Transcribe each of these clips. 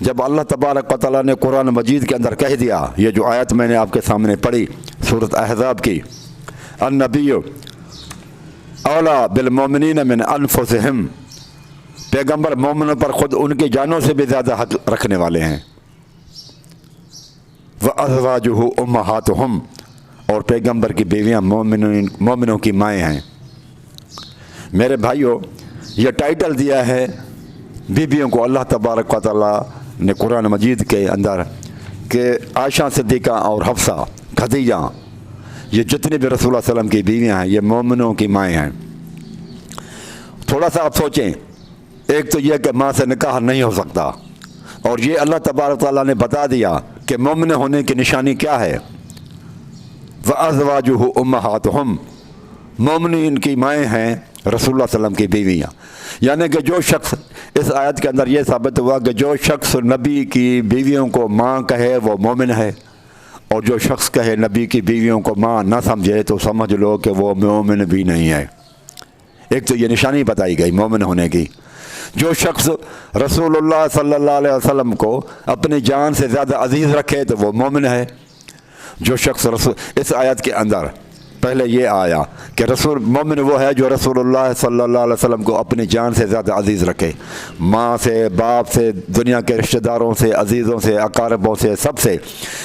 جب اللہ تبارک و تعالیٰ نے قرآن مجید کے اندر کہہ دیا، یہ جو آیت میں نے آپ کے سامنے پڑھی سورۃ احزاب کی، النبی اولیٰ بالمؤمنین من انفسہم، پیغمبر مومنوں پر خود ان کی جانوں سے بھی زیادہ حق رکھنے والے ہیں، وَأَزْوَاجُهُ أُمَّهَاتُهُمْ، اور پیغمبر کی بیویاں مومنوں کی مائیں ہیں۔ میرے بھائیوں، یہ ٹائٹل دیا ہے بیویوں کو اللہ تبارک و تعالیٰ نے قرآن مجید کے اندر کہ عائشہ صدیقہ اور حفصہ، خدیجہ، یہ جتنے بھی رسول اللہ صلی اللہ علیہ وسلم کی بیویاں ہیں یہ مومنوں کی مائیں ہیں۔ تھوڑا سا آپ سوچیں، ایک تو یہ کہ ماں سے نکاح نہیں ہو سکتا، اور یہ اللہ تبارک و تعالیٰ نے بتا دیا کہ مومن ہونے کی نشانی کیا ہے، وَأَزْوَاجُهُ أُمَّهَاتُهُمْ، مومنین کی مائیں ہیں رسول اللہ صلی اللہ علیہ وسلم کی بیویاں۔ یعنی کہ جو شخص، اس آیت کے اندر یہ ثابت ہوا کہ جو شخص نبی کی بیویوں کو ماں کہے وہ مومن ہے، اور جو شخص کہے نبی کی بیویوں کو ماں نہ سمجھے تو سمجھ لو کہ وہ مومن بھی نہیں ہے۔ ایک تو یہ نشانی بتائی گئی مومن ہونے کی۔ جو شخص رسول اللہ صلی اللہ علیہ وسلم کو اپنی جان سے زیادہ عزیز رکھے تو وہ مومن ہے۔ جو شخص اس آیت کے اندر پہلے یہ آیا کہ مومن وہ ہے جو رسول اللہ صلی اللہ علیہ وسلم کو اپنی جان سے زیادہ عزیز رکھے، ماں سے، باپ سے، دنیا کے رشتہ داروں سے، عزیزوں سے، اقاربوں سے، سب سے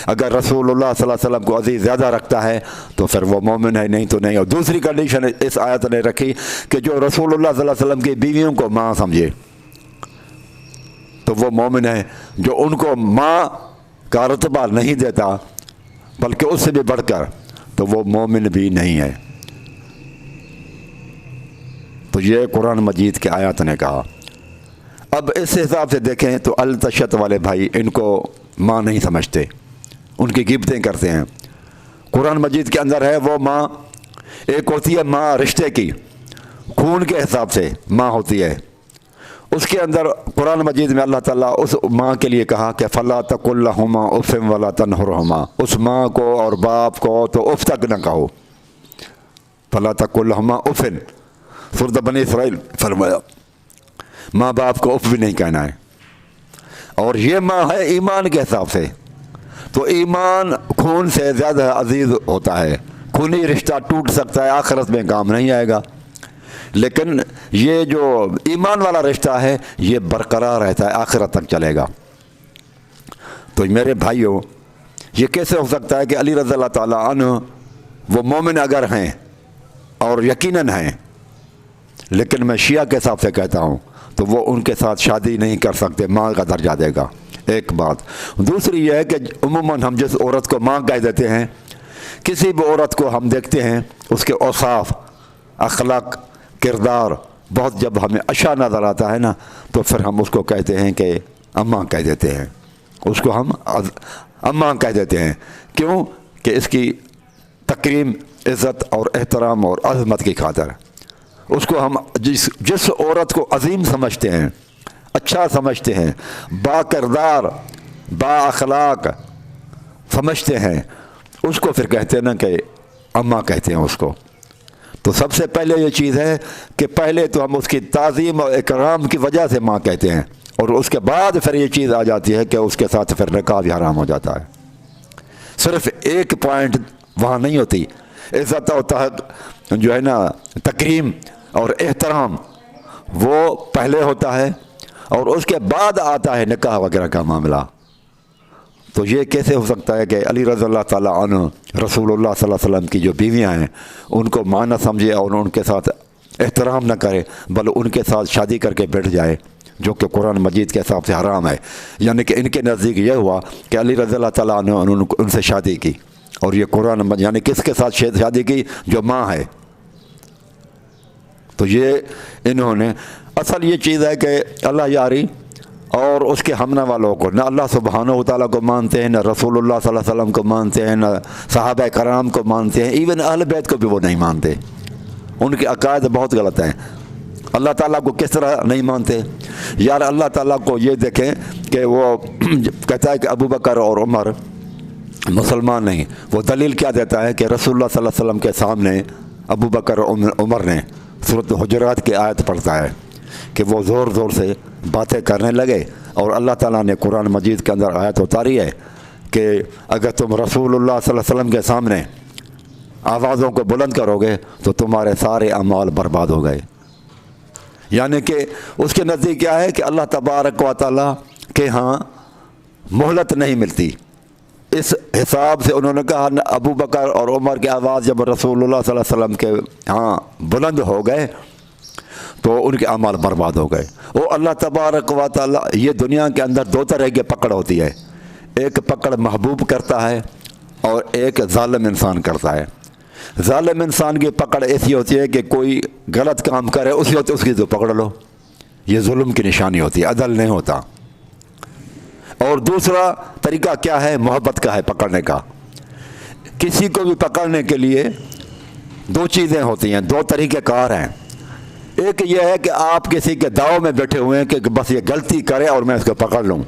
اگر رسول اللہ صلی اللہ علیہ وسلم کو عزیز زیادہ رکھتا ہے تو پھر وہ مومن ہے، نہیں تو نہیں۔ اور دوسری کنڈیشن اس آیت نے رکھی کہ جو رسول اللہ صلی اللہ علیہ وسلم کی بیویوں کو ماں سمجھے تو وہ مومن ہے، جو ان کو ماں کا رتبہ نہیں دیتا بلکہ اس سے بھی بڑھ کر، تو وہ مومن بھی نہیں ہے۔ تو یہ قرآن مجید کے آیات نے کہا۔ اب اس حساب سے دیکھیں تو التشت والے بھائی ان کو ماں نہیں سمجھتے، ان کی غیبتیں کرتے ہیں۔ قرآن مجید کے اندر ہے وہ ماں، ایک ہوتی ہے ماں رشتے کی، خون کے حساب سے ماں ہوتی ہے، اس کے اندر قرآن مجید میں اللہ تعالیٰ اس ماں کے لیے کہا کہ فَلَا تَقُلْ لَهُمَا أُفٍّ وَلَا تَنْهَرْهُمَا، اس ماں کو اور باپ کو تو اف تک نہ کہو، فَلَا تَقُلْ لَهُمَا أُفٍّ، سورۃ بنی اسرائیل فرمایا ماں باپ کو اف بھی نہیں کہنا ہے۔ اور یہ ماں ہے ایمان کے حساب سے، تو ایمان خون سے زیادہ عزیز ہوتا ہے، خونی رشتہ ٹوٹ سکتا ہے، آخرت میں کام نہیں آئے گا، لیکن یہ جو ایمان والا رشتہ ہے یہ برقرار رہتا ہے، آخرت تک چلے گا۔ تو میرے بھائیوں، یہ کیسے ہو سکتا ہے کہ علی رضی اللہ تعالیٰ عنہ وہ مومن اگر ہیں اور یقیناً ہیں، لیکن میں شیعہ کے حساب سے کہتا ہوں تو وہ ان کے ساتھ شادی نہیں کر سکتے، ماں کا درجہ دے گا، ایک بات۔ دوسری یہ ہے کہ عموماً ہم جس عورت کو ماں کہہ دیتے ہیں، کسی بھی عورت کو ہم دیکھتے ہیں اس کے اوصاف، اخلاق، کردار بہت جب ہمیں اچھا نظر آتا ہے نا تو پھر ہم اس کو کہتے ہیں کہ اماں کہہ دیتے ہیں، اس کو ہم اماں کہہ دیتے ہیں۔ کیوں؟ کہ اس کی تکریم، عزت اور احترام اور عظمت کی خاطر اس کو ہم جس عورت کو عظیم سمجھتے ہیں، اچھا سمجھتے ہیں، با کردار، با اخلاق سمجھتے ہیں، اس کو پھر کہتے ہیں نا کہ اماں کہتے ہیں اس کو۔ تو سب سے پہلے یہ چیز ہے کہ پہلے تو ہم اس کی تعظیم اور اکرام کی وجہ سے ماں کہتے ہیں، اور اس کے بعد پھر یہ چیز آ جاتی ہے کہ اس کے ساتھ پھر نکاح بھی حرام ہو جاتا ہے۔ صرف ایک پوائنٹ وہاں نہیں ہوتی، عزت و جو ہے نا تکریم اور احترام وہ پہلے ہوتا ہے اور اس کے بعد آتا ہے نکاح وغیرہ کا معاملہ۔ تو یہ کیسے ہو سکتا ہے کہ علی رضی اللہ تعالیٰ عنہ رسول اللہ صلی اللہ علیہ وسلم کی جو بیویاں ہیں ان کو ماں نہ سمجھے اور ان کے ساتھ احترام نہ کرے، بل ان کے ساتھ شادی کر کے بیٹھ جائے، جو کہ قرآن مجید کے حساب سے حرام ہے۔ یعنی کہ ان کے نزدیک یہ ہوا کہ علی رضی اللہ تعالیٰ عنہ ان سے شادی کی، اور یہ قرآن یعنی کس کے ساتھ شادی کی؟ جو ماں ہے۔ تو یہ انہوں نے اصل یہ چیز ہے کہ اللہ یاری اور اس کے ہمنہ والوں کو نہ اللہ سبحانہ و تعالیٰ کو مانتے ہیں، نہ رسول اللہ صلی اللہ علیہ وسلم کو مانتے ہیں، نہ صحابہ کرام کو مانتے ہیں، ایون اہل بیت کو بھی وہ نہیں مانتے، ان کے عقائد بہت غلط ہیں۔ اللہ تعالیٰ کو کس طرح نہیں مانتے؟ یار اللہ تعالیٰ کو یہ دیکھیں کہ وہ کہتا ہے کہ ابو بکر اور عمر مسلمان نہیں، وہ دلیل کیا دیتا ہے کہ رسول اللہ صلی اللہ علیہ وسلم کے سامنے ابو بکر اور عمر نے سورۃ حجرات کی آیت پڑھتا ہے کہ وہ زور زور سے باتیں کرنے لگے، اور اللہ تعالیٰ نے قرآن مجید کے اندر آیت اتاری ہے کہ اگر تم رسول اللہ صلی اللہ علیہ وسلم کے سامنے آوازوں کو بلند کرو گے تو تمہارے سارے اعمال برباد ہو گئے. یعنی کہ اس کے نزدیک کیا ہے کہ اللہ تبارک و تعالیٰ کے ہاں مہلت نہیں ملتی. اس حساب سے انہوں نے کہا ابو بکر اور عمر کی آواز جب رسول اللہ صلی اللہ علیہ وسلم کے ہاں بلند ہو گئے تو ان کے اعمال برباد ہو گئے. وہ اللہ تبارک و تعالیٰ یہ دنیا کے اندر دو طرح کی پکڑ ہوتی ہے. ایک پکڑ محبوب کرتا ہے اور ایک ظالم انسان کرتا ہے. ظالم انسان کی پکڑ ایسی ہوتی ہے کہ کوئی غلط کام کرے اسی وقت اس کی تو پکڑ لو. یہ ظلم کی نشانی ہوتی ہے, عدل نہیں ہوتا. اور دوسرا طریقہ کیا ہے؟ محبت کا ہے پکڑنے کا. کسی کو بھی پکڑنے کے لیے دو چیزیں ہوتی ہیں, دو طریقہ کار ہیں. ایک یہ ہے کہ آپ کسی کے داؤ میں بیٹھے ہوئے ہیں کہ بس یہ غلطی کرے اور میں اس کو پکڑ لوں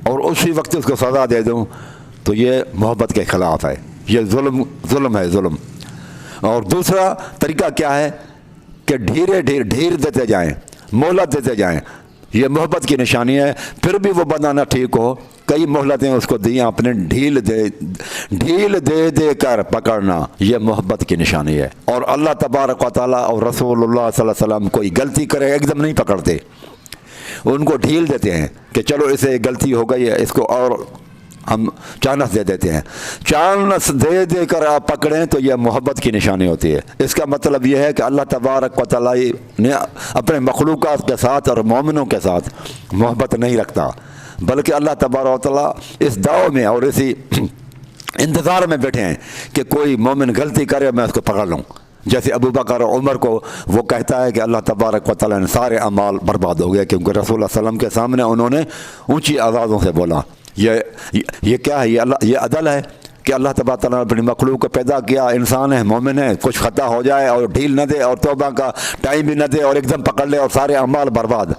اور اسی وقت اس کو سزا دے دوں, تو یہ محبت کے خلاف ہے, یہ ظلم ہے ظلم. اور دوسرا طریقہ کیا ہے کہ ڈھیر دیتے جائیں, مہلت دیتے جائیں. یہ محبت کی نشانی ہے. پھر بھی وہ بندہ نہ ٹھیک ہو, کئی مہلتیں اس کو دیں, اپنے ڈھیل دے کر پکڑنا, یہ محبت کی نشانی ہے. اور اللہ تبارک و تعالیٰ اور رسول اللہ صلی اللہ علیہ وسلم کوئی غلطی کرے ایک دم نہیں پکڑتے, ان کو ڈھیل دیتے ہیں کہ چلو اسے غلطی ہو گئی ہے, اس کو اور ہم چانس دے دیتے ہیں. چانس دے کر آپ پکڑیں تو یہ محبت کی نشانی ہوتی ہے. اس کا مطلب یہ ہے کہ اللہ تبارک و تعالیٰ نے اپنے مخلوقات کے ساتھ اور مومنوں کے ساتھ محبت نہیں رکھتا, بلکہ اللہ تبارک و تعالیٰ اس دعو میں اور اسی انتظار میں بیٹھے ہیں کہ کوئی مومن غلطی کرے میں اس کو پکڑ لوں. جیسے ابو بکر اور عمر کو وہ کہتا ہے کہ اللہ تبارک و تعالیٰ نے سارے اعمال برباد ہو گئے کیونکہ رسول اللہ صلی اللہ علیہ وسلم کے سامنے انہوں نے اونچی آوازوں سے بولا. یہ کیا ہے؟ یہ عدل ہے کہ اللہ تبارک و تعالیٰ نے اپنی مخلوق کو پیدا کیا, انسان ہے, مومن ہے, کچھ خطا ہو جائے اور ڈھیل نہ دے اور توبہ کا ٹائم بھی نہ دے اور ایک دم پکڑ لے اور سارے اعمال برباد.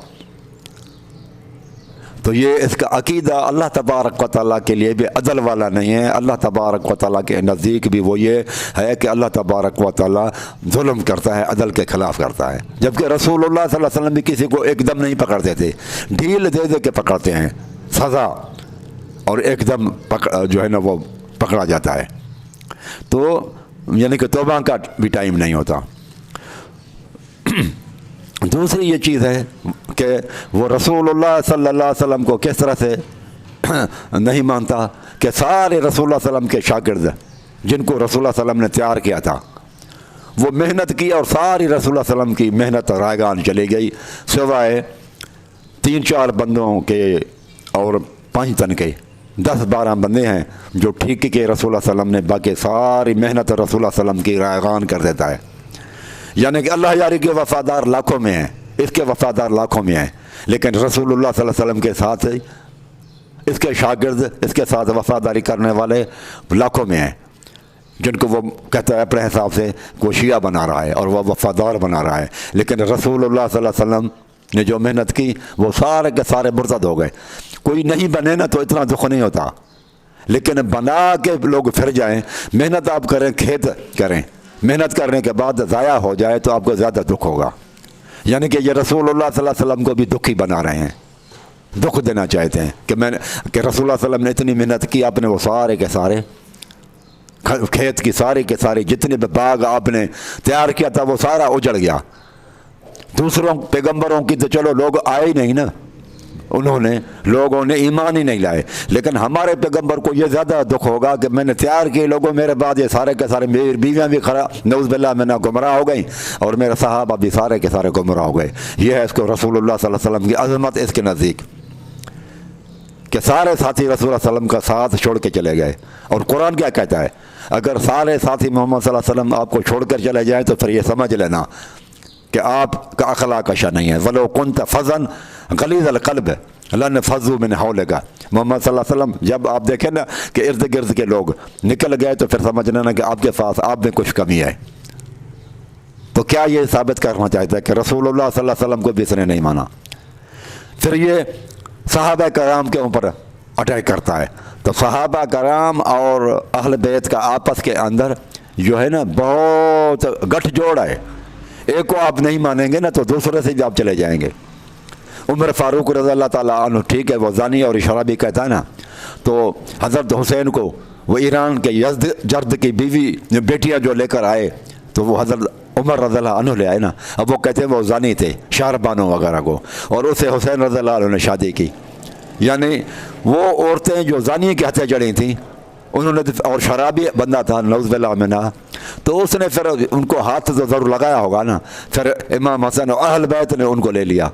تو یہ اس کا عقیدہ اللہ تبارک و تعالیٰ کے لیے بھی عدل والا نہیں ہے. اللہ تبارک و تعالیٰ کے نزدیک بھی وہ یہ ہے کہ اللہ تبارک و تعالیٰ ظلم کرتا ہے, عدل کے خلاف کرتا ہے. جبکہ رسول اللہ صلی اللہ علیہ وسلم بھی کسی کو ایک دم نہیں پکڑتے تھے, ڈھیل دے کے پکڑتے ہیں, سزا, اور ایک دم جو ہے نا وہ پکڑا جاتا ہے. تو یعنی کہ توبہ کا بھی ٹائم نہیں ہوتا. دوسری یہ چیز ہے کہ وہ رسول اللہ صلی اللہ علیہ وسلم کو کس طرح سے نہیں مانتا کہ سارے رسول اللہ صلی اللہ علیہ وسلم کے شاگرد جن کو رسول اللہ صلی اللہ علیہ وسلم نے تیار کیا تھا وہ محنت کی اور ساری رسول اللہ صلی اللہ علیہ وسلم کی محنت رائگان چلی گئی, سوائے 3-4 بندوں کے اور 5 تن کے. 10-12 بندے ہیں جو ٹھیک کے رسول اللہ صلی اللہ علیہ وسلم نے, باقی ساری محنت رسول اللہ صلی اللہ علیہ وسلم کی رائگان کر دیتا ہے. یعنی کہ اللہ یاری کے وفادار لاکھوں میں ہیں, اس کے وفادار لاکھوں میں ہیں, لیکن رسول اللہ صلی اللہ علیہ وسلم کے ساتھ اس کے شاگرد اس کے ساتھ وفاداری کرنے والے لاکھوں میں ہیں, جن کو وہ کہتا ہے اپنے حساب سے کو شیعہ بنا رہا ہے اور وہ وفادار بنا رہا ہے. لیکن رسول اللہ صلی اللہ علیہ وسلم نے جو محنت کی وہ سارے کے سارے مرتد ہو گئے. کوئی نہیں بنے نا تو اتنا دکھ نہیں ہوتا, لیکن بنا کے لوگ پھر جائیں, محنت آپ کریں, کھیت کریں, محنت کرنے کے بعد ضائع ہو جائے تو آپ کو زیادہ دکھ ہوگا. یعنی کہ یہ رسول اللہ صلی اللہ علیہ وسلم کو بھی دکھی بنا رہے ہیں, دکھ دینا چاہتے ہیں کہ رسول اللہ صلی اللہ علیہ وسلم نے اتنی محنت کی, آپ نے وہ سارے کے سارے کھیت کی سارے کے سارے جتنے بھی باغ آپ نے تیار کیا تھا وہ سارا اجڑ گیا. دوسروں پیغمبروں کی تو چلو لوگ آئے ہی نہیں نا, لوگوں نے ایمان ہی نہیں لائے, لیکن ہمارے پیغمبر کو یہ زیادہ دکھ ہوگا کہ میں نے تیار کیے لوگوں, میرے بعد یہ سارے کے سارے میری بیویاں بھی نعوذ باللہ میں گمراہ ہو گئیں اور میرے صحابہ بھی سارے کے سارے گمراہ ہو گئے. یہ ہے اس کو رسول اللہ صلی اللہ علیہ وسلم کی عظمت اس کے نزدیک کہ سارے ساتھی رسول اللہ صلی اللہ علیہ وسلم کا ساتھ چھوڑ کے چلے گئے. اور قرآن کیا کہتا ہے؟ اگر سارے ساتھی محمد صلی اللہ علیہ وسلم آپ کو چھوڑ کر چلے جائیں تو پھر یہ سمجھ لینا کہ آپ کا اخلاق اچھا نہیں ہے. وَلَوْ كُنْتَ فَظًّا غَلِيظَ الْقَلْبِ لَانفَضُّوا مِنْ حَوْلِكَ. محمد صلی اللہ علیہ وسلم جب آپ دیکھیں نا کہ ارد گرد کے لوگ نکل گئے تو پھر سمجھ لینا کہ آپ کے پاس آپ میں کچھ کمی ہے. تو کیا یہ ثابت کرنا چاہتا ہے کہ رسول اللہ صلی اللہ علیہ وسلم کو بھی اس نے نہیں مانا. پھر یہ صحابہ کرام کے اوپر اٹیک کرتا ہے. تو صحابہ کرام اور اہل بیت کا آپس کے اندر جو ہے نا بہت گٹھ جوڑ ہے. ایک کو آپ نہیں مانیں گے نا تو دوسرے سے بھی آپ چلے جائیں گے. عمر فاروق رضی اللہ تعالیٰ عنہ ٹھیک ہے وہ زانی اور شرابی کہتا ہے نا، تو حضرت حسین کو وہ ایران کے یزد جرد کی بیوی بیٹیاں جو لے کر آئے تو وہ حضرت عمر رضی اللہ عنہ لے آئے نا، اب وہ کہتے ہیں وہ زانی تھے شہر بانو وغیرہ کو، اور اسے حسین رضی اللہ عنہ نے شادی کی. یعنی وہ عورتیں جو زانی کے ہتھے جڑی تھیں انہوں نے، اور شرابی بندہ تھا نعوذ باللہ منہ، تو اس نے پھر ان کو ہاتھ تو ضرور لگایا ہوگا نا. پھر امام حسن اور اہل بیت نے ان کو لے لیا،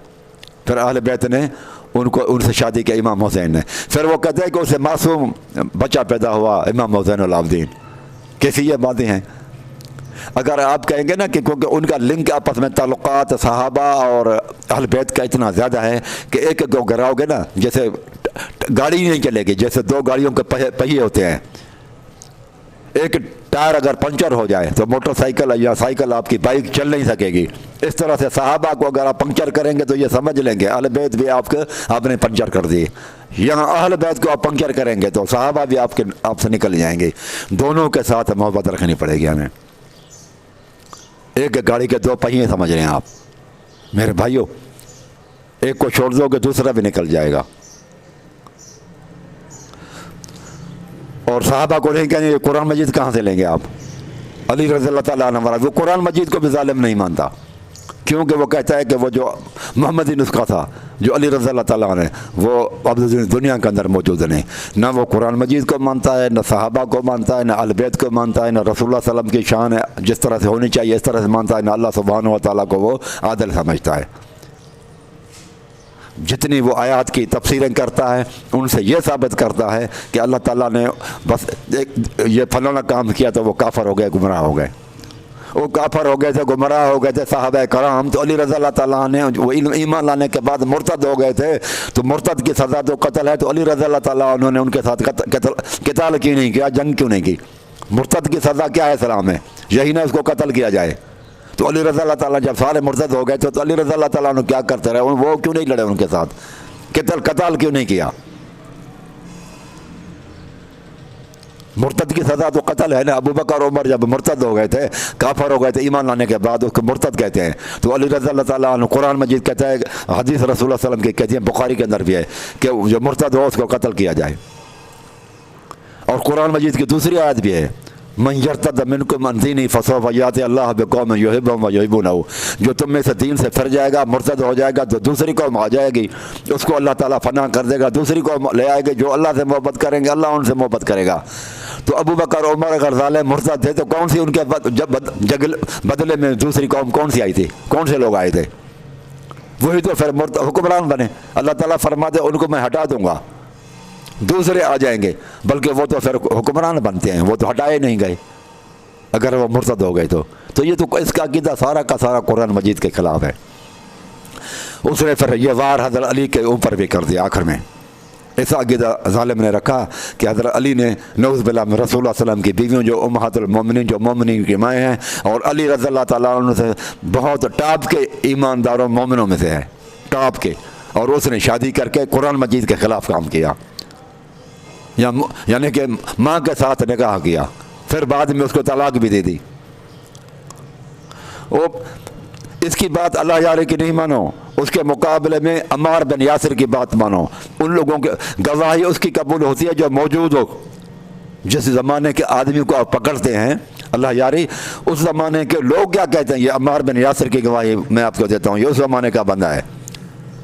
پھر اہل بیت نے ان سے شادی کی امام حسین نے. پھر وہ کہتے ہیں کہ اسے معصوم بچہ پیدا ہوا امام حسین العابدین. کیسی یہ باتیں ہیں؟ اگر آپ کہیں گے نا کہ کیونکہ ان کا لنک آپس میں تعلقات صحابہ اور اہل بیت کا اتنا زیادہ ہے کہ ایک کو گراؤ گے نا جیسے گاڑی نہیں چلے گی، جیسے دو گاڑیوں کے پہیے ہوتے ہیں، ایک ٹائر اگر پنچر ہو جائے تو موٹر سائیکل یا سائیکل آپ کی بائک چل نہیں سکے گی. اس طرح سے صحابہ کو اگر آپ پنچر کریں گے تو یہ سمجھ لیں گے اہل بیت بھی آپ نے پنچر کر دی. یہاں اہل بیت کو آپ پنچر کریں گے تو صحابہ بھی آپ سے نکل جائیں گے. دونوں کے ساتھ محبت رکھنی پڑے گی ہمیں. ایک گاڑی کے دو پہیے سمجھ رہے ہیں آپ میرے بھائیوں، ایک کو چھوڑ دو کہ دوسرا بھی نکل جائے گا. اور صحابہ کو نہیں کہیں گے قرآن مجید کہاں سے لیں گے آپ؟ علی رضی اللہ تعالیٰ عنہ وہ قرآن مجید کو بھی ظالم نہیں مانتا، کیونکہ وہ کہتا ہے کہ وہ جو محمدی نسخہ تھا جو علی رضی اللہ تعالیٰ عنہ وہ اب دنیا کے اندر موجود نہیں. نہ وہ قرآن مجید کو مانتا ہے، نہ صحابہ کو مانتا ہے، نہ اہل بیت کو مانتا ہے، نہ رسول اللہ صلی اللہ علیہ وسلم کی شان ہے جس طرح سے ہونی چاہیے اس طرح سے مانتا ہے، نہ اللہ سبحانہ و تعالیٰ کو وہ عادل سمجھتا ہے. جتنی وہ آیات کی تفسیریں کرتا ہے ان سے یہ ثابت کرتا ہے کہ اللہ تعالیٰ نے بس یہ فلانا کام کیا تو وہ کافر ہو گئے، گمراہ ہو گئے. وہ کافر ہو گئے تھے، گمراہ ہو گئے تھے صحابہ کرام، تو علی رضی اللہ تعالیٰ نے وہ ایمان لانے کے بعد مرتد ہو گئے تھے، تو مرتد کی سزا تو قتل ہے. تو علی رضی اللہ تعالیٰ انہوں نے ان کے ساتھ قتال کیوں نہیں کیا، جنگ کیوں نہیں کی؟ مرتد کی سزا کیا ہے اسلام میں؟ یہی نہ اس کو قتل کیا جائے. تو علی رضی اللہ تعالیٰ جب سارے مرتد ہو گئے تو علی رضی اللہ تعالیٰ نے کیا کرتے رہے؟ وہ کیوں نہیں لڑے ان کے ساتھ؟ قتال کیوں نہیں کیا؟ مرتد کی سزا تو قتل ہے نا. ابو بکر عمر جب مرتد ہو گئے تھے، کافر ہو گئے تھے ایمان لانے کے بعد، اس کو مرتد کہتے ہیں. تو علی رضی اللہ تعالیٰ عنہ قرآن مجید کہتا ہے، حدیث رسول اللہ صلی اللہ علیہ وسلم کی کہتی ہے، بخاری کے اندر بھی ہے کہ جو مرتد ہو اس کو قتل کیا جائے. اور قرآن مجید کی دوسری آیت بھی ہے، من یرتد منکم عن دینہ فسوف یأتی اللہ بقوم یحبهم ویحبونہ، جو تم میں سے دین سے پھر جائے گا، مرتد ہو جائے گا تو دوسری قوم آ جائے گی، اس کو اللہ تعالیٰ فنا کر دے گا، دوسری قوم لے آئے گی جو اللہ سے محبت کریں گے، اللہ ان سے محبت کرے گا. تو ابو بکر عمر اگر ظالم مرتد تھے تو کون سی ان کے بدلے میں دوسری قوم کون سی آئی تھی؟ کون سے لوگ آئے تھے؟ وہی تو پھر حکمران بنے. اللہ تعالیٰ فرماتے ان کو میں ہٹا دوں گا، دوسرے آ جائیں گے، بلکہ وہ تو پھر حکمران بنتے ہیں، وہ تو ہٹائے نہیں گئے اگر وہ مرتد ہو گئے. تو یہ تو اس کا عقیدہ سارا کا سارا قرآن مجید کے خلاف ہے. اس نے پھر یہ وار حضرت علی کے اوپر بھی کر دیا. آخر میں ایسا عقیدہ ظالم نے رکھا کہ حضرت علی نے نعوذ باللہ میں رسول اللہ صلی اللہ علیہ وسلم کی بیویوں جو امہات المومنین، جو مومنین کی مائیں ہیں، اور علی رضی اللہ تعالیٰ عنہ سے بہت ٹاپ کے ایمانداروں مومنوں میں سے ہے، ٹاپ کے، اور اس نے شادی کر کے قرآن مجید کے خلاف کام کیا. یعنی کہ ماں کے ساتھ نکاح کیا، پھر بعد میں اس کو طلاق بھی دے دی. اس کی بات اللہ یارے کی نہیں مانو، اس کے مقابلے میں عمار بن یاسر کی بات مانو. ان لوگوں کے گواہی اس کی قبول ہوتی ہے جو موجود ہو. جس زمانے کے آدمی کو آپ پکڑتے ہیں اللہ یاری، اس زمانے کے لوگ کیا کہتے ہیں؟ یہ عمار بن یاسر کی گواہی میں آپ کو دیتا ہوں، یہ اس زمانے کا بندہ ہے.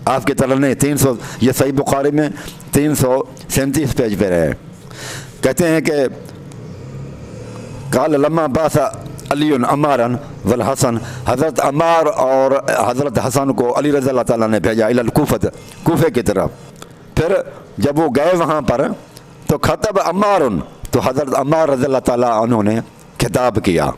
آپ کی طرح نہیں. 300 یہ صحیح بخاری میں 337 پیج پہ رہے. کہتے ہیں کہ قال لما بعث علی عمارا والحسن، حضرت عمار اور حضرت حسن کو علی رضی اللہ تعالیٰ نے بھیجا الی الکوفہ، کوفے کی طرف. پھر جب وہ گئے وہاں پر تو خطب عمار، تو حضرت عمار رضی اللہ تعالیٰ عنہ نے خطاب کیا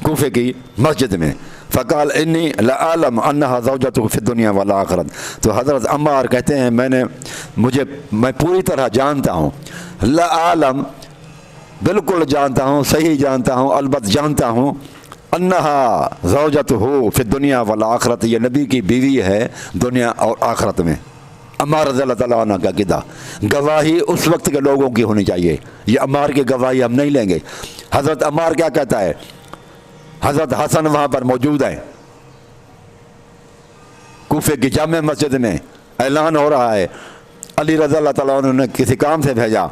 کوفے کی مسجد میں. فقال انی لعالم انہا زوجتہ فی الدنیا والآخرت، تو حضرت عمار کہتے ہیں میں پوری طرح جانتا ہوں، لعالم بالکل جانتا ہوں، صحیح جانتا ہوں، البتہ جانتا ہوں، انہا زوجتہ فی الدنیا والآخرت، یہ نبی کی بیوی ہے دنیا اور آخرت میں. عمار رضی اللہ تعالیٰ عنہ کا قیدہ. گواہی اس وقت کے لوگوں کی ہونی چاہیے، یہ عمار کی گواہی ہم نہیں لیں گے. حضرت عمار کیا کہتا ہے؟ حضرت حسن وہاں پر موجود ہیں، کوفے کی جامع مسجد میں اعلان ہو رہا ہے، علی رضی اللہ تعالیٰ عنہ نے کسی کام سے بھیجا،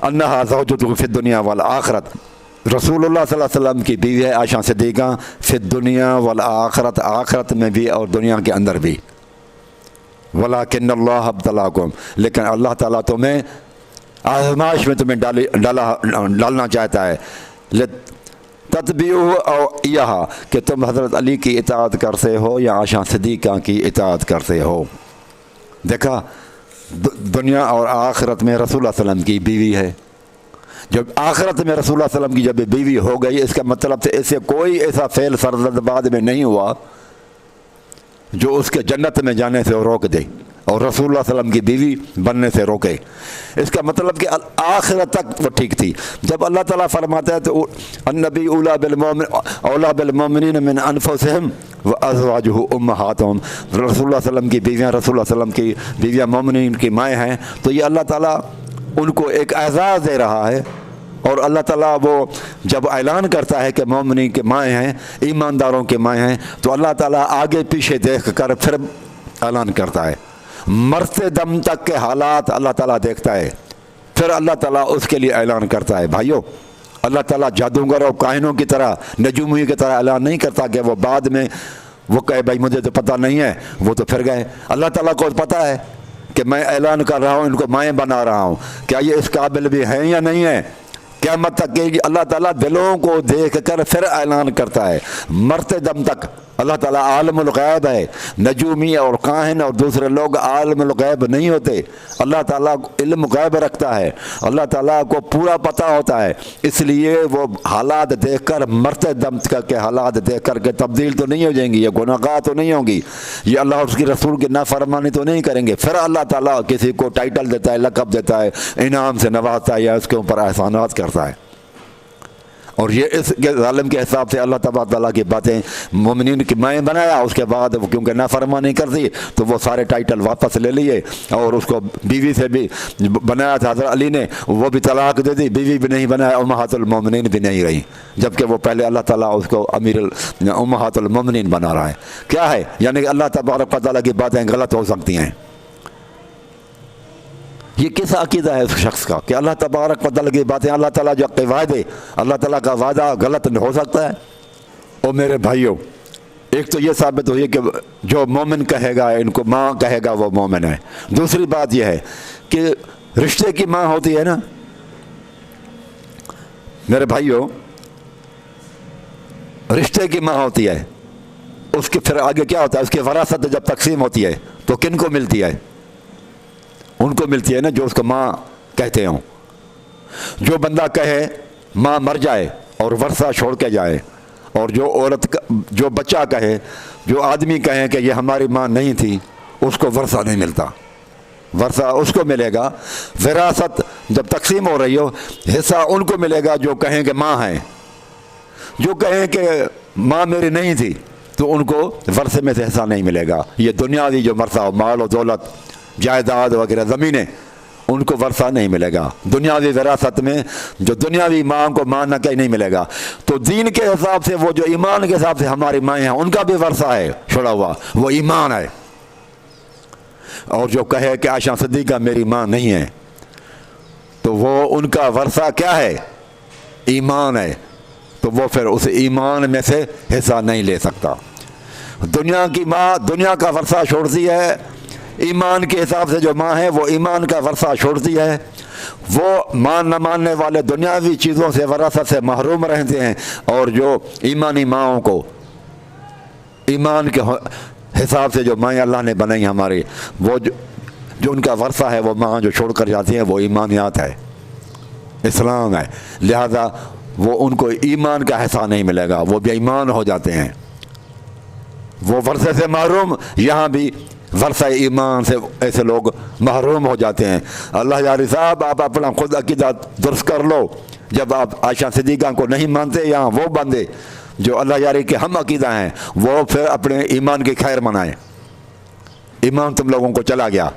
انہا زوجتہ فی الدنیا والآخرت، رسول اللہ صلی اللہ علیہ وسلم کی بیوی ہے عائشہ صدیقہ، فی الدنیا والآخرت، آخرت میں بھی اور دنیا کے اندر بھی، ولیکن اللہ ابتلاکم، لیکن اللہ تعالیٰ تمہیں آزمائش میں تمہیں ڈالنا چاہتا ہے، تتبعوہ او ایہا، کہ تم حضرت علی کی اطاعت کرتے ہو یا عائشہ صدیقہ کی اطاعت کرتے ہو۔ دیکھا، دنیا اور آخرت میں رسول اللہ صلی اللہ علیہ وسلم کی بیوی ہے، جب آخرت میں رسول اللہ صلی اللہ علیہ وسلم کی جب بیوی ہو گئی، اس کا مطلب سے اسے کوئی ایسا فعل سرزد بعد میں نہیں ہوا جو اس کے جنت میں جانے سے روک دے اور رسول اللہ صلی اللہ علیہ وسلم کی بیوی بننے سے روکے۔ اس کا مطلب کہ آخرت تک وہ ٹھیک تھی۔ جب اللہ تعالیٰ فرماتا ہے تو النبی اولیٰ بالمؤمنین من انفسہم وازواجہ امہاتہم، رسول اللہ صلی اللہ علیہ وسلم کی بیویاں، رسول اللہ صلی اللہ علیہ وسلم کی بیویاں مومنین کی مائیں ہیں، تو یہ اللہ تعالیٰ ان کو ایک اعزاز دے رہا ہے۔ اور اللہ تعالیٰ وہ جب اعلان کرتا ہے کہ مومنین کے مائیں ہیں، ایمانداروں کے مائیں ہیں، تو اللہ تعالیٰ آگے پیچھے دیکھ کر پھر اعلان کرتا ہے، مرتے دم تک کے حالات اللہ تعالیٰ دیکھتا ہے، پھر اللہ تعالیٰ اس کے لیے اعلان کرتا ہے۔ بھائیو، اللہ تعالیٰ جادوگر اور کاہنوں کی طرح، نجومی کی طرح اعلان نہیں کرتا کہ وہ بعد میں وہ کہے بھائی مجھے تو پتہ نہیں ہے، وہ تو پھر گئے۔ اللہ تعالیٰ کو پتہ ہے کہ میں اعلان کر رہا ہوں، ان کو مائیں بنا رہا ہوں، کیا یہ اس قابل بھی ہیں یا نہیں ہے۔ قیامت تک کہ اللہ تعالیٰ دلوں کو دیکھ کر پھر اعلان کرتا ہے، مرتے دم تک۔ اللہ تعالیٰ عالم الغیب ہے، نجومی اور کاہن اور دوسرے لوگ عالم الغیب نہیں ہوتے۔ اللہ تعالیٰ علم غیب رکھتا ہے، اللہ تعالیٰ کو پورا پتہ ہوتا ہے، اس لیے وہ حالات دیکھ کر، مرتے دم تک کے حالات دیکھ کر کے تبدیل تو نہیں ہو جائیں گی، یہ گناہگار تو نہیں ہوں گی، یہ اللہ اور اس کی رسول کی نافرمانی تو نہیں کریں گے۔ پھر اللہ تعالیٰ کسی کو ٹائٹل دیتا ہے، لقب دیتا ہے، انعام سے نوازتا ہے یا اس کے اوپر احسانات کرتا ہے۔ اور یہ اس ظالم کے حساب سے اللہ تبارک تعالیٰ کی باتیں مومنین کی مائیں بنایا، اس کے بعد وہ کیونکہ نافرمانی کر دی تو وہ سارے ٹائٹل واپس لے لیے، اور اس کو بیوی سے بھی بنایا تھا حضرت علی نے، وہ بھی طلاق دے دی، بیوی بھی نہیں بنایا، امہات المومنین بھی نہیں رہی، جبکہ وہ پہلے اللہ تعالیٰ اس کو امیر امہات المومنین بنا رہا ہے۔ کیا ہے؟ یعنی کہ اللہ تبارک تعالیٰ کی باتیں غلط ہو سکتی ہیں۔ یہ کس عقیدہ ہے اس شخص کا کہ اللہ تبارک و تعالیٰ کی باتیں، اللہ تعالیٰ جو وعدے، اللہ تعالیٰ کا وعدہ غلط ہو سکتا ہے؟ او میرے بھائیوں، ایک تو یہ ثابت ہوئی کہ جو مومن کہے گا، ان کو ماں کہے گا، وہ مومن ہے۔ دوسری بات یہ ہے کہ رشتے کی ماں ہوتی ہے نا میرے بھائیوں، رشتے کی ماں ہوتی ہے، اس کے پھر آگے کیا ہوتا ہے؟ اس کی وراثت جب تقسیم ہوتی ہے تو کن کو ملتی ہے؟ ان کو ملتی ہے نا جو اس کو ماں کہتے ہوں۔ جو بندہ کہے ماں مر جائے اور ورثہ چھوڑ کے جائے، اور جو عورت جو بچہ کہے، جو آدمی کہیں کہ یہ ہماری ماں نہیں تھی، اس کو ورثہ نہیں ملتا، ورثہ اس کو ملے گا۔ وراثت جب تقسیم ہو رہی ہو، حصہ ان کو ملے گا جو کہیں کہ ماں ہیں۔ جو کہیں کہ ماں میری نہیں تھی تو ان کو ورثے میں سے حصہ نہیں ملے گا۔ یہ دنیاوی جو ورثہ ہو، مال و دولت، جائیداد وغیرہ، زمینیں، ان کو ورثہ نہیں ملے گا۔ دنیاوی وراثت میں جو دنیاوی ماں کو ماں نہ کہ نہیں ملے گا، تو دین کے حساب سے، وہ جو ایمان کے حساب سے ہماری مائیں ہیں، ان کا بھی ورثہ ہے چھوڑا ہوا، وہ ایمان ہے۔ اور جو کہے کہ عائشہ صدیقہ میری ماں نہیں ہے، تو وہ ان کا ورثہ کیا ہے؟ ایمان ہے، تو وہ پھر اس ایمان میں سے حصہ نہیں لے سکتا۔ دنیا کی ماں دنیا کا ورثہ چھوڑتی ہے، ایمان کے حساب سے جو ماں ہے وہ ایمان کا ورثہ چھوڑتی ہے۔ وہ مان نہ ماننے والے دنیاوی چیزوں سے، وراثت سے محروم رہتے ہیں، اور جو ایمانی ماؤں کو، ایمان کے حساب سے جو مائیں اللہ نے بنائی ہماری، وہ جو ان کا ورثہ ہے، وہ ماں جو چھوڑ کر جاتی ہیں، وہ ایمانیات ہے، اسلام ہے۔ لہذا وہ ان کو ایمان کا حصہ نہیں ملے گا، وہ بے ایمان ہو جاتے ہیں، وہ ورثے سے محروم۔ یہاں بھی ورثہ ایمان سے ایسے لوگ محروم ہو جاتے ہیں۔ اللہ یاری صاحب، آپ اپنا خود عقیدہ درست کر لو۔ جب آپ عائشہ صدیقہ کو نہیں مانتے، یہاں وہ بندے جو اللہ یاری کے ہم عقیدہ ہیں، وہ پھر اپنے ایمان کی خیر منائیں۔ ایمان تم لوگوں کو چلا گیا،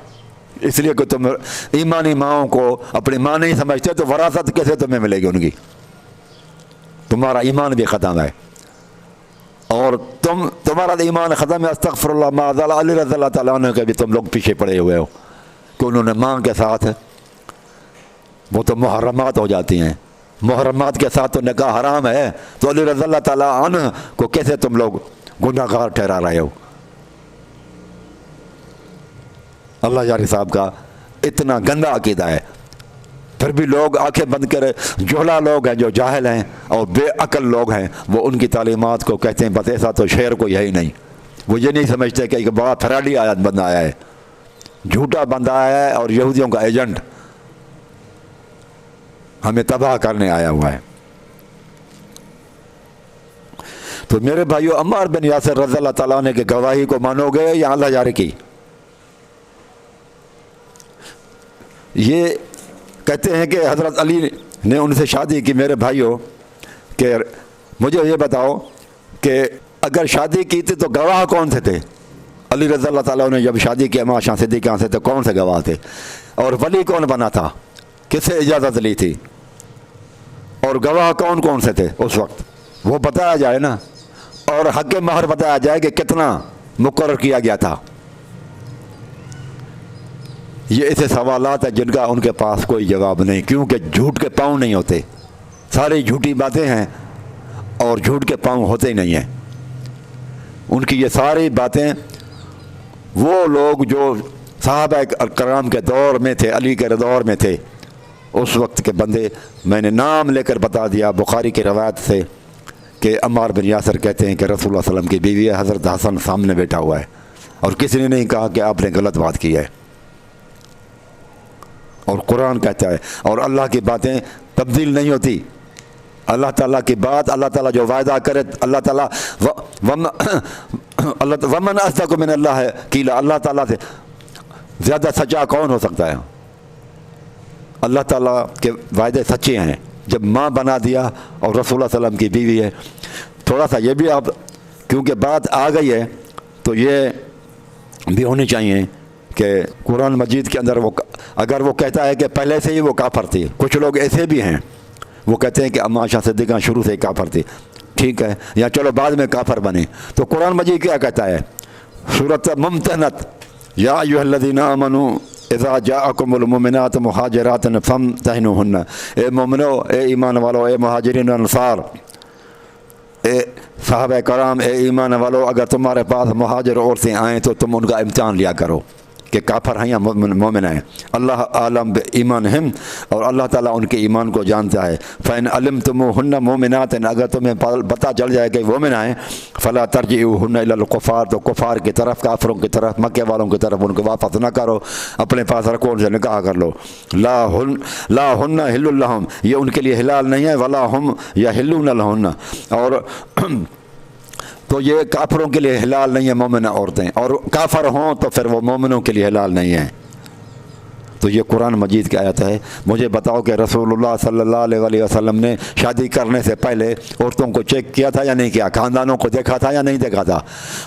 اس لیے کہ تم ایمانی ماؤں کو اپنی ماں نہیں سمجھتے، تو وراثت کیسے تمہیں ملے گی ان کی؟ تمہارا ایمان بھی ختم ہے۔ اور تمہارا ایمان ختم ہے، استغفر اللہ معاذ علی رضی اللہ تعالیٰ عنہ کے بھی تم لوگ پیچھے پڑے ہوئے ہو کہ انہوں نے ماں کے ساتھ، وہ تو محرمات ہو جاتی ہیں، محرمات کے ساتھ تو نکاح حرام ہے، تو علی رضی اللہ تعالیٰ عنہ کو کیسے تم لوگ گناہ گار ٹھہرا رہے ہو؟ اللہ یاری صاحب کا اتنا گندا عقیدہ ہے، پھر بھی لوگ آنکھیں بند کرے، جوہلا لوگ ہیں جو جاہل ہیں اور بے عقل لوگ ہیں، وہ ان کی تعلیمات کو کہتے ہیں بس ایسا تو شعر کو یہی نہیں، وہ یہ نہیں سمجھتے کہ ایک بڑا پھراڈی آیت بندہ آیا ہے، جھوٹا بندہ آیا ہے اور یہودیوں کا ایجنٹ ہمیں تباہ کرنے آیا ہوا ہے۔ تو میرے بھائیو، عمار بن یاسر رضی اللہ تعالیٰ عنہ کی گواہی کو مانو گے یا اللہ جاری کی؟ یہ کہتے ہیں کہ حضرت علی نے ان سے شادی کی۔ میرے بھائیو کہ مجھے یہ بتاؤ کہ اگر شادی کی تھی تو گواہ کون سے تھے؟ علی رضی اللہ تعالیٰ نے جب شادی کی اماں شاہ صدیقہ سے تو کون سے گواہ تھے؟ اور ولی کون بنا تھا؟ کس سے اجازت لی تھی؟ اور گواہ کون کون سے تھے اس وقت؟ وہ بتایا جائے نا، اور حق مہر بتایا جائے کہ کتنا مقرر کیا گیا تھا۔ یہ ایسے سوالات ہیں جن کا ان کے پاس کوئی جواب نہیں، کیونکہ جھوٹ کے پاؤں نہیں ہوتے، ساری جھوٹی باتیں ہیں اور جھوٹ کے پاؤں ہوتے ہی نہیں ہیں۔ ان کی یہ ساری باتیں وہ لوگ جو صحابہ کرام کے دور میں تھے، علی کے دور میں تھے، اس وقت کے بندے، میں نے نام لے کر بتا دیا بخاری کی روایت سے کہ عمار بن یاسر کہتے ہیں کہ رسول اللہ صلی اللہ علیہ وسلم کی بیوی ہے، حضرت حسن سامنے بیٹھا ہوا ہے، اور کسی نے نہیں کہا کہ آپ نے غلط بات کی ہے۔ اور قرآن کہتا ہے، اور اللہ کی باتیں تبدیل نہیں ہوتی، اللہ تعالیٰ کی بات، اللہ تعالیٰ جو وعدہ کرے، اللہ تعالیٰ ومن اصدق من اللہ ہے قیلا، اللہ تعالیٰ سے زیادہ سچا کون ہو سکتا ہے؟ اللہ تعالیٰ کے وعدے سچے ہیں۔ جب ماں بنا دیا اور رسول اللہ صلی اللہ علیہ وسلم کی بیوی ہے، تھوڑا سا یہ بھی آپ، کیونکہ بات آ گئی ہے تو یہ بھی ہونی چاہیے کہ قرآن مجید کے اندر وہ اگر وہ کہتا ہے کہ پہلے سے ہی وہ کافر تھی، کچھ لوگ ایسے بھی ہیں وہ کہتے ہیں کہ اماں عائشہ صدیقہ شروع سے ہی کافر تھی، ٹھیک ہے، یا چلو بعد میں کافر بنے، تو قرآن مجید کیا کہتا ہے؟ سورۃ ممتحنۃ، یا ایھا الذین آمنوا اذا جاءکم المؤمنات مہاجرات فامتحنوہن، اے مومنو، اے ایمان والو، اے مہاجرین انصار، اے صحابہ کرام، اے ایمان والو، اگر تمہارے پاس مہاجر عورتیں آئیں تو تم ان کا امتحان لیا کرو کہ کافر ہیں یا مومن ہیں۔ اللہ عالم بایمانہم، اور اللہ تعالیٰ ان کے ایمان کو جانتا ہے۔ فإن علمتموہن مؤمنات، اگر تمہیں پتہ چل جائے کہ مومن ہیں، فلا ترجعوہن الی الکفار، تو کفار کی طرف، کافروں کی طرف، مکے والوں کی طرف ان کو واپس نہ کرو، اپنے پاس رکھو، ان سے نکاح کر لو۔ لا ہن حل لہم، یہ ان کے لیے حلال نہیں ہے، ولا ہم یحلون لہن، اور تو یہ کافروں کے لیے حلال نہیں ہے مومنہ عورتیں، اور کافر ہوں تو پھر وہ مومنوں کے لیے حلال نہیں ہیں۔ تو یہ قرآن مجید کی آیت ہے۔ مجھے بتاؤ کہ رسول اللہ صلی اللہ علیہ وسلم نے شادی کرنے سے پہلے عورتوں کو چیک کیا تھا یا نہیں کیا؟ خاندانوں کو دیکھا تھا یا نہیں دیکھا تھا؟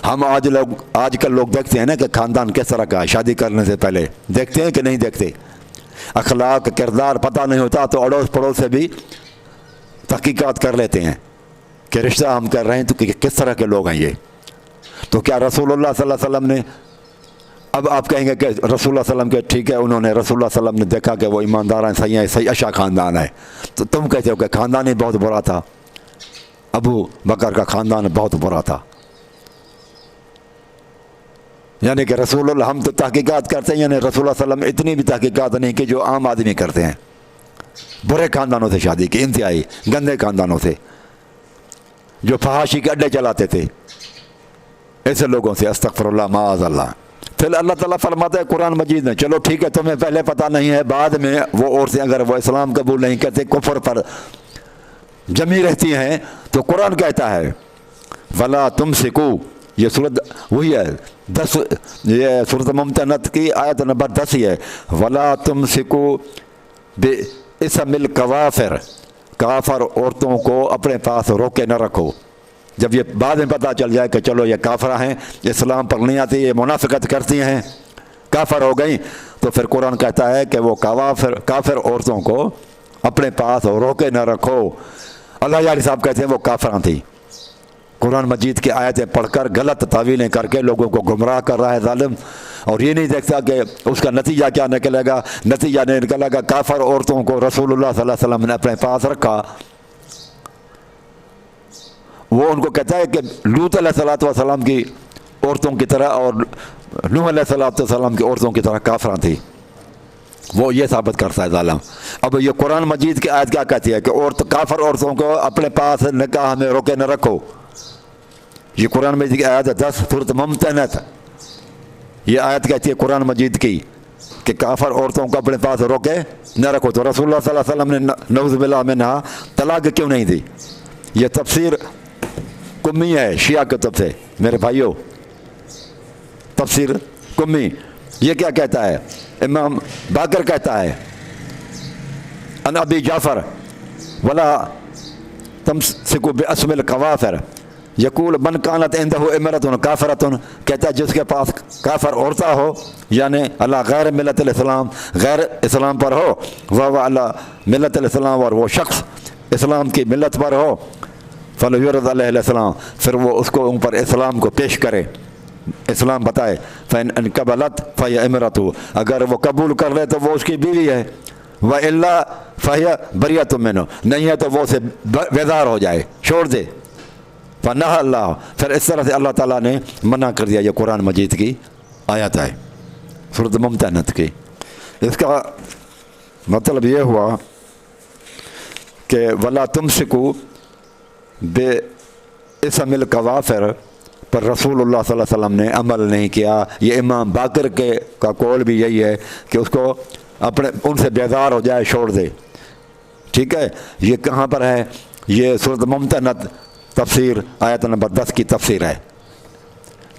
ہم آج کل لوگ دیکھتے ہیں نا کہ خاندان کس طرح کا ہے، شادی کرنے سے پہلے دیکھتے ہیں کہ نہیں دیکھتے؟ اخلاق، کردار پتہ نہیں ہوتا تو اڑوس پڑوس سے بھی تحقیقات کر لیتے ہیں کہ رشتہ ہم کر رہے ہیں تو کس طرح کے لوگ ہیں یہ۔ تو کیا رسول اللہ صلی اللہ علیہ وسلم نے، اب آپ کہیں گے کہ رسول اللہ صلی اللہ علیہ وسلم کے ٹھیک ہے، انہوں نے رسول اللہ صلی اللہ علیہ وسلم نے دیکھا کہ وہ ایماندار ہیں، صحیح ہیں، صحیح اچھا خاندان ہے، تو تم کہتے ہو کہ خاندان ہی بہت برا تھا، ابو بکر کا خاندان بہت برا تھا۔ یعنی کہ رسول اللہ، ہم تو تحقیقات کرتے ہیں، یعنی رسول اللہ صلی اللہ علیہ وسلم اتنی بھی تحقیقات نہیں کہ جو عام آدمی کرتے ہیں۔ برے خاندانوں سے شادی کی، انتہائی گندے خاندانوں سے، جو فحاشی کے اڈے چلاتے تھے، ایسے لوگوں سے، استغفر اللہ معاذ اللہ۔ پھر اللہ تعالیٰ فرماتا ہے قرآن مجید میں، چلو ٹھیک ہے، تمہیں پہلے پتہ نہیں ہے، بعد میں وہ عورتیں اگر وہ اسلام قبول نہیں کرتے، کفر پر جمی رہتی ہیں، تو قرآن کہتا ہے وَلَا تُمْسِكُوا، یہ سورت وہی ہے 10، یہ سورت ممتحنۃ کی آیت نمبر 10 ہی ہے، وَلَا تُمْسِكُوا بِإِسْمِ الْكَوَافِرِ، کافر عورتوں کو اپنے پاس روکے نہ رکھو۔ جب یہ بعد میں پتہ چل جائے کہ چلو یہ کافرہ ہیں، اسلام پر نہیں آتی، یہ منافقت کرتی ہیں، کافر ہو گئیں، تو پھر قرآن کہتا ہے کہ وہ کافر عورتوں کو اپنے پاس روکے نہ رکھو۔ اللہ یار صاحب کہتے ہیں وہ کافراں تھیں، قرآن مجید کی آیتیں پڑھ کر غلط تعویلیں کر کے لوگوں کو گمراہ کر رہا ہے ظالم، اور یہ نہیں دیکھتا کہ اس کا نتیجہ کیا نکلے گا۔ نتیجہ نہیں نکلے گا کافر عورتوں کو رسول اللہ صلی اللہ علیہ وسلم نے اپنے پاس رکھا۔ وہ ان کو کہتا ہے کہ لوط علیہ السلام کی عورتوں کی طرح اور نوح علیہ السلام کی عورتوں کی طرح کافراں تھی، وہ یہ ثابت کرتا ہے ظالم۔ اب یہ قرآن مجید کی آیت کیا کہتی ہے کہ کافر عورتوں کو اپنے پاس نکاح میں روکے نہ رکھو۔ یہ قرآن مجید کی آیت ہے 10 سورۃ ممتحنہ، یہ آیت کہتی ہے قرآن مجید کی کہ کافر عورتوں کو اپنے پاس روکے نہ رکھو۔ تو رسول اللہ صلی اللہ علیہ وسلم نے نعوذ باللہ منہا طلاق کیوں نہیں دی؟ یہ تفسیر قمی ہے شیعہ کی طرف سے میرے بھائیوں، تفسیر قمی۔ یہ کیا کہتا ہے؟ امام باقر کہتا ہے ان ابی جعفر ولا تمسکوا باسم القوافر یقول من کانت عنده امرأة کافرة، کہتا ہے جس کے پاس کافر عورتہ ہو، یعنی اللہ غیر ملت الاسلام، غیر اسلام پر ہو، وہ اللہ ملت الاسلام، اور وہ شخص اسلام کی ملت پر ہو، فلیعرض علیہ السلام، پھر وہ اس کو ان پر اسلام کو پیش کرے، اسلام بتائے۔ فإن قبلت فهي امرأته، اگر وہ قبول کر لے تو وہ اس کی بیوی ہے، وإلا فهي بریۃ منہ، نہیں ہے تو وہ اسے بیزار ہو جائے، چھوڑ دے۔ فنہا اللہ، پھر اس طرح سے اللہ تعالیٰ نے منع کر دیا۔ یہ قرآن مجید کی آیت ہے سورۃ ممتحنہ کی۔ اس کا مطلب یہ ہوا کہ ولا تمسکوا باسم القوافر پر رسول اللہ صلی اللہ علیہ وسلم نے عمل نہیں کیا۔ یہ امام باقر کا قول بھی یہی ہے کہ اس کو اپنے ان سے بیزار ہو جائے، چھوڑ دے۔ ٹھیک ہے، یہ کہاں پر ہے؟ یہ سورۃ ممتحنہ تفسیر آیت نمبر 10 کی تفسیر ہے،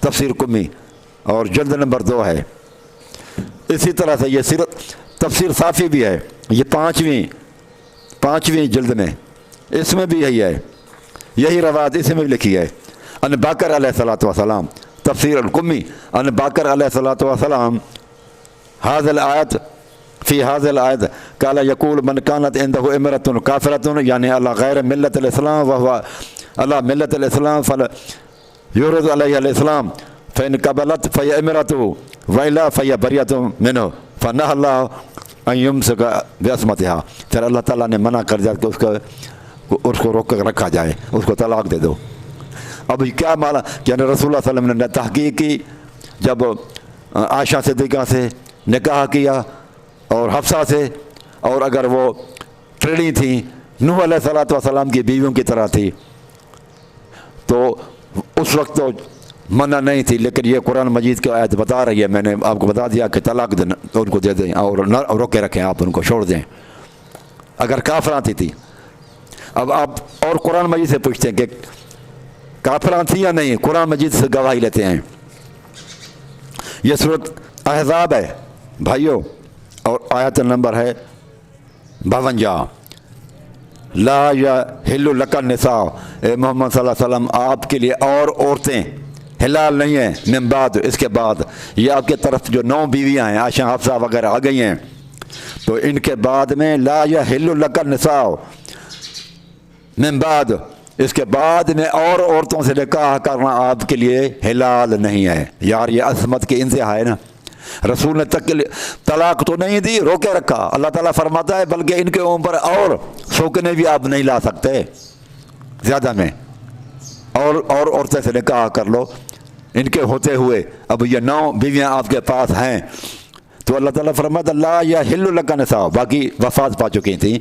تفسیر قمی، اور جلد نمبر 2 ہے۔ اسی طرح سے یہ تفسیر صافی بھی ہے، یہ پانچویں جلد میں، اس میں بھی یہی ہے، یہی روایت اس میں بھی لکھی ہے۔ ان باقر علیہ السلام، تفسیر القمی، ان باقر علیہ السلام هذه الآیت فی هذه الآیت قال یقول من کانت عنده امرأة کافرة، یعنی اللہ غیر ملت الاسلام وهو اللہ ملت الاسلام فلیعرض علیہ السلام فإن قبلت فهي امرأته وإلا فهي بریۃ منہ فنہا اللہ ان یمسک بعصمتها، پھر اللہ تعالیٰ نے منع کر دیا کہ اس کو روک کر رکھا جائے، اس کو طلاق دے دو۔ اب کیا مانا کہ رسول اللہ صلی اللہ علیہ وسلم نے تحقیق کی، جب عائشہ صدیقہ سے نکاح کیا اور حفصہ سے، اور اگر وہ ٹریڑی تھیں، نوح علیہ السلام کی بیویوں کی طرح تھی، تو اس وقت تو منع نہیں تھی، لیکن یہ قرآن مجید کی آیت بتا رہی ہے، میں نے آپ کو بتا دیا کہ طلاق دیں، ان کو دے دیں اور نہ روکے رکھیں، آپ ان کو چھوڑ دیں اگر کافران تھی۔ اب آپ اور قرآن مجید سے پوچھتے ہیں کہ کافران تھی یا نہیں، قرآن مجید سے گواہی لیتے ہیں۔ یہ سورۃ احزاب ہے بھائیوں، اور آیت نمبر ہے 52۔ لا یحل لک النساء، اے محمد صلی اللہ علیہ وسلم آپ کے لیے اور عورتیں حلال نہیں ہیں، من بعد، اس کے بعد۔ یہ آپ کے طرف جو 9 بیویاں ہیں، عائشہ حفصہ وغیرہ آ گئی ہیں، تو ان کے بعد میں لا یحل لک النساء من بعد، اس کے بعد میں اور عورتوں سے نکاح کرنا آپ کے لیے حلال نہیں ہے۔ یار یہ عصمت کی انتہا ہے نا، رسول نے طلاق تو نہیں دی، روکے رکھا۔ اللہ تعالیٰ فرماتا ہے بلکہ ان کے اوپر اور سوکنے بھی آپ نہیں لا سکتے زیادہ میں، اور عورتیں سے نکاح کر لو ان کے ہوتے ہوئے۔ اب یہ 9 بیویاں آپ کے پاس ہیں، تو اللہ تعالیٰ فرماتا لا یحل لک النساء، باقی وفات پا چکی تھیں،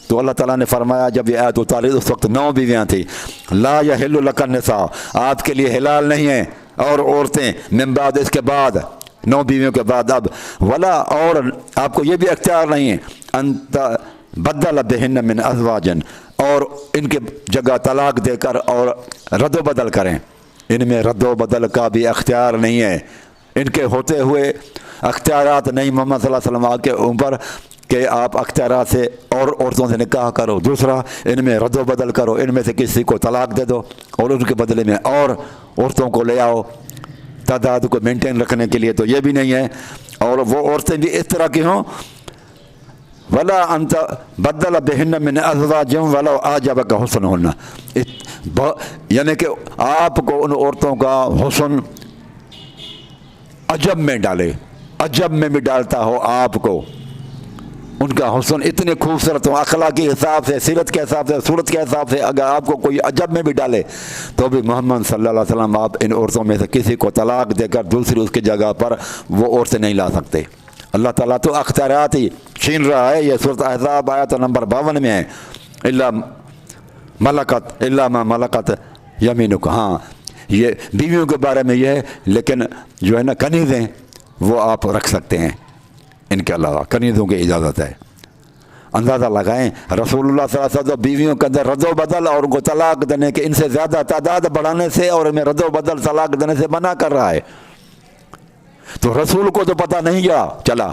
تو اللہ تعالیٰ نے فرمایا جب یہ آیت اتاری اس وقت 9 بیویاں تھیں، لا یحل لک النساء آپ کے لیے حلال نہیں ہیں اور عورتیں، من بعد اس کے بعد 9 بیویوں کے بعد۔ اب ولا، اور آپ کو یہ بھی اختیار نہیں ہے، انت بدل بہن من ازواج، اور ان کے جگہ طلاق دے کر اور رد و بدل کریں، ان میں رد و بدل کا بھی اختیار نہیں ہے، ان کے ہوتے ہوئے اختیارات نہیں محمد صلی اللہ علیہ وسلم کے اوپر کہ آپ اختیارات سے اور عورتوں سے نکاح کرو۔ دوسرا، ان میں رد و بدل کرو، ان میں سے کسی کو طلاق دے دو اور ان کے بدلے میں اور عورتوں کو لے آؤ تعداد کو مینٹین رکھنے کے لیے، تو یہ بھی نہیں ہے۔ اور وہ عورتیں بھی اس طرح کی ہوں، ولا انت بدل بہن من ازواج ولو اعجبک حسنہن، یعنی کہ آپ کو ان عورتوں کا حسن عجب میں ڈالے، عجب میں بھی ڈالتا ہو آپ کو، ان کا حسن اتنے خوبصورت ہو، اخلاقی حساب سے، سیرت کے حساب سے، صورت کے حساب سے، اگر آپ کو کوئی عجب میں بھی ڈالے تو بھی محمد صلی اللہ علیہ وسلم آپ ان عورتوں میں سے کسی کو طلاق دے کر دوسری اس کی جگہ پر وہ عورتیں نہیں لا سکتے۔ اللہ تعالیٰ تو اختیارات ہی چھین رہا ہے۔ یہ سورۃ احزاب آیت نمبر 52 میں ہے، الا ما ملکت یمینک۔ ہاں یہ بیویوں کے بارے میں یہ ہے، لیکن جو ہے نا کنیزیں وہ آپ رکھ سکتے ہیں، ان کے علاوہ کنیزوں کی اجازت ہے۔ اندازہ لگائیں رسول اللہ صلی اللہ علیہ وسلم بیویوں کے اندر رد و بدل اور ان کو طلاق دینے کے، ان سے زیادہ تعداد بڑھانے سے اور میں رد و بدل طلاق دینے سے منع کر رہا ہے۔ تو رسول کو تو پتہ نہیں چلا،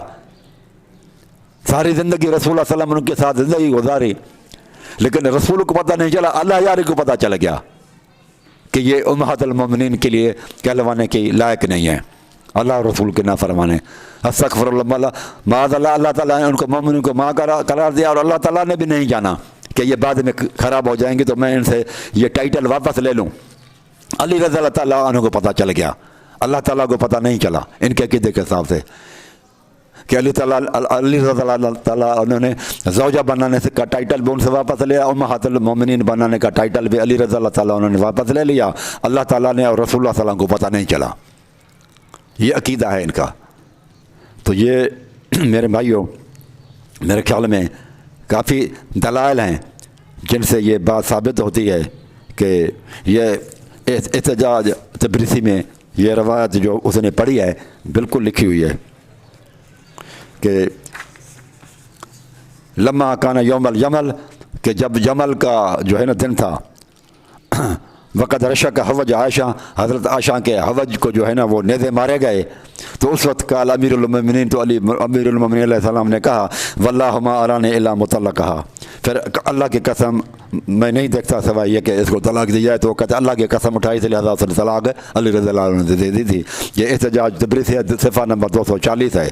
ساری زندگی رسول اللہ صلی اللہ علیہ وسلم ان کے ساتھ زندگی گزاری، لیکن رسول کو پتہ نہیں چلا، اللہ یاری کو پتہ چل گیا کہ یہ امہات المومنین کے لیے کہلوانے کی لائق نہیں ہے، اللہ اور رسول کے نافرمانے۔ استغفر اللہ، معاذ اللہ، اللہ تعالیٰ نے ان کو مومنین کو ماں قرار دیا، اور اللہ تعالیٰ نے بھی نہیں جانا کہ یہ بعد میں خراب ہو جائیں گے تو میں ان سے یہ ٹائٹل واپس لے لوں۔ علی رضی اللہ تعالیٰ عنہ کو پتہ چل گیا، اللہ تعالیٰ کو پتہ نہیں چلا ان کے عقیدے کے حساب سے کہ علی رضی اللہ تعالیٰ انہوں نے زوجہ بنانے سے کا ٹائٹل بھی ان سے واپس لیا، امہات المومنین بنانے کا ٹائٹل بھی علی رضی اللہ تعالیٰ انہوں نے واپس لے لیا، اللہ تعالیٰ نے اور رسول اللہ صلی اللہ علیہ وسلم کو پتہ نہیں چلا۔ یہ عقیدہ ہے ان کا۔ تو یہ میرے بھائیوں، میرے خیال میں کافی دلائل ہیں جن سے یہ بات ثابت ہوتی ہے کہ یہ احتجاج تبریسی میں یہ روایت جو اس نے پڑھی ہے بالکل لکھی ہوئی ہے کہ لما کان یوم الجمل، کہ جب جمل کا جو ہے نا دن تھا، وقت رشا کا حوج عائشہ، حضرت عائشہ کے حوج کو جو ہے نا وہ نیزے مارے گئے، تو اس وقت قال امیر المومنین، تو علی امیر المومنین علیہ السلام نے کہا واللہ ما ارانی الا مطلقہا، پھر اللہ کی قسم میں نہیں دیکھتا سوائے یہ کہ اس کو طلاق دی جائے، تو وہ کہتے اللہ کی قسم اٹھائی سے لہذا اس نے طلاق علی رضی اللہ عنہ نے دے دی تھی۔ یہ احتجاج تبریسی ہے، صفحہ نمبر 240 ہے،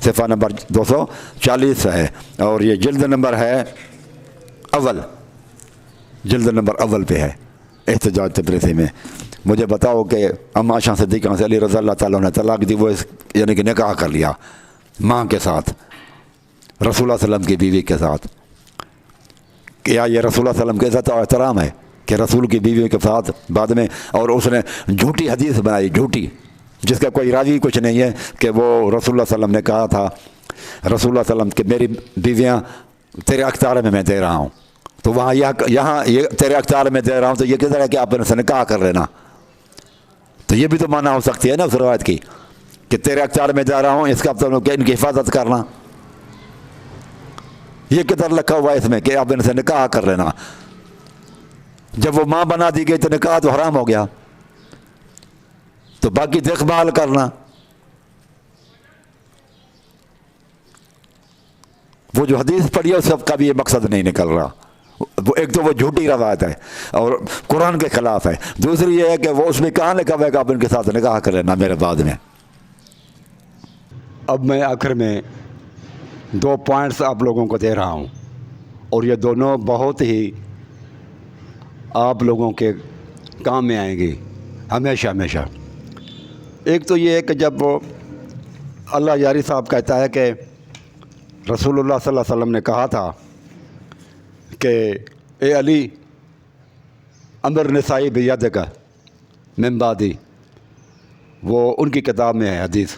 صفحہ نمبر 240 ہے، اور یہ جلد نمبر ہے اول، جلد نمبر اول پہ ہے احتجاج تبریسی میں۔ مجھے بتاؤ کہ اما عائشہ صدیقہ سے علی رضی اللہ تعالیٰ نے طلاق دی، وہ یعنی کہ نکاح کر لیا ماں کے ساتھ، رسول اللہ صلی اللہ علیہ وسلم کی بیوی کے ساتھ۔ کیا یہ رسول اللہ صلی اللہ علیہ وسلم کے عزت اور احترام ہے کہ رسول کی بیوی کے ساتھ بعد میں، اور اس نے جھوٹی حدیث بنائی، جھوٹی، جس کا کوئی راوی کچھ نہیں ہے، کہ وہ رسول اللہ صلی اللہ علیہ وسلم نے کہا تھا، رسول اللہ صلی اللہ علیہ وسلم کہ میری بیویاں تیرے اختیار میں دے رہا ہوں، تو وہاں یہاں یہ تیرے اختیار میں دے رہا ہوں، تو یہ کدھر ہے کہ آپ ان سے نکاح کر لینا؟ تو یہ بھی تو معنی ہو سکتی ہے نا اس روایت کی کہ تیرے اختیار میں جا رہا ہوں، اس کا مطلب کہ ان کی حفاظت کرنا۔ یہ کدھر لکھا ہوا ہے اس میں کہ آپ ان سے نکاح کر لینا؟ جب وہ ماں بنا دی گئی تو نکاح تو حرام ہو گیا، تو باقی دیکھ بھال کرنا، وہ جو حدیث پڑھی ہے اس کا بھی یہ مقصد نہیں نکل رہا۔ وہ ایک تو وہ جھوٹی روایت ہے اور قرآن کے خلاف ہے، دوسری یہ ہے کہ وہ اس میں کہاں لکھا ہوا ہے کہ آپ ان کے ساتھ نکاح کر لینا میرے بعد میں۔ اب میں آخر میں 2 پوائنٹس آپ لوگوں کو دے رہا ہوں، اور یہ دونوں بہت ہی آپ لوگوں کے کام میں آئیں گی ہمیشہ ہمیشہ۔ ایک تو یہ ہے کہ جب اللہ یاری صاحب کہتا ہے کہ رسول اللہ صلی اللہ علیہ وسلم نے کہا تھا کہ اے علی امر نسائی بیدک من بعدی، وہ ان کی کتاب میں ہے حدیث،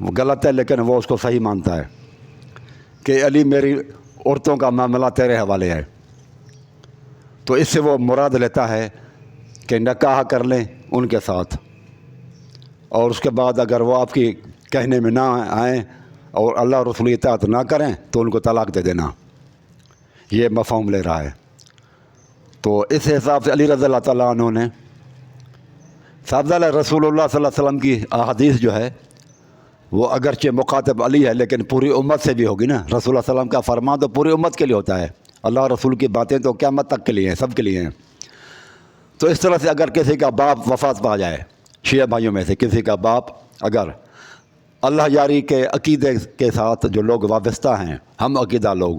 وہ غلط ہے لیکن وہ اس کو صحیح مانتا ہے کہ علی میری عورتوں کا معاملہ تیرے حوالے ہے۔ تو اس سے وہ مراد لیتا ہے کہ نکاح کر لیں ان کے ساتھ، اور اس کے بعد اگر وہ آپ کی کہنے میں نہ آئیں اور اللہ اور رسول اطاعت نہ کریں تو ان کو طلاق دے دینا، یہ مفہوم لے رہا ہے۔ تو اس حساب سے علی رضی اللہ تعالیٰ عنہ نے صاحب رسول اللہ صلی اللہ علیہ وسلم کی احادیث جو ہے وہ اگرچہ مخاطب علی ہے لیکن پوری امت سے بھی ہوگی نا۔ رسول اللہ صلی اللہ علیہ وسلم کا فرمان تو پوری امت کے لیے ہوتا ہے، اللہ اور رسول کی باتیں تو قیامت تک کے لیے ہیں، سب کے لیے ہیں۔ تو اس طرح سے اگر کسی کا باپ وفات پا جائے، شیعہ بھائیوں میں سے کسی کا باپ اگر اللہ یاری کے عقیدے کے ساتھ جو لوگ وابستہ ہیں، ہم عقیدہ لوگ،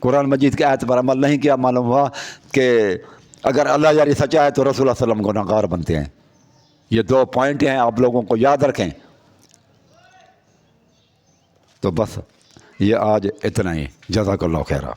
قرآن مجید کی آیت پر عمل نہیں کیا، معلوم ہوا کہ اگر اللہ جاری سچا ہے تو رسول اللہ صلی اللہ علیہ وسلم گنہگار بنتے ہیں۔ یہ 2 پوائنٹ ہیں، آپ لوگوں کو یاد رکھیں۔ تو بس یہ آج اتنا ہی، جزاک اللہ خیرہ۔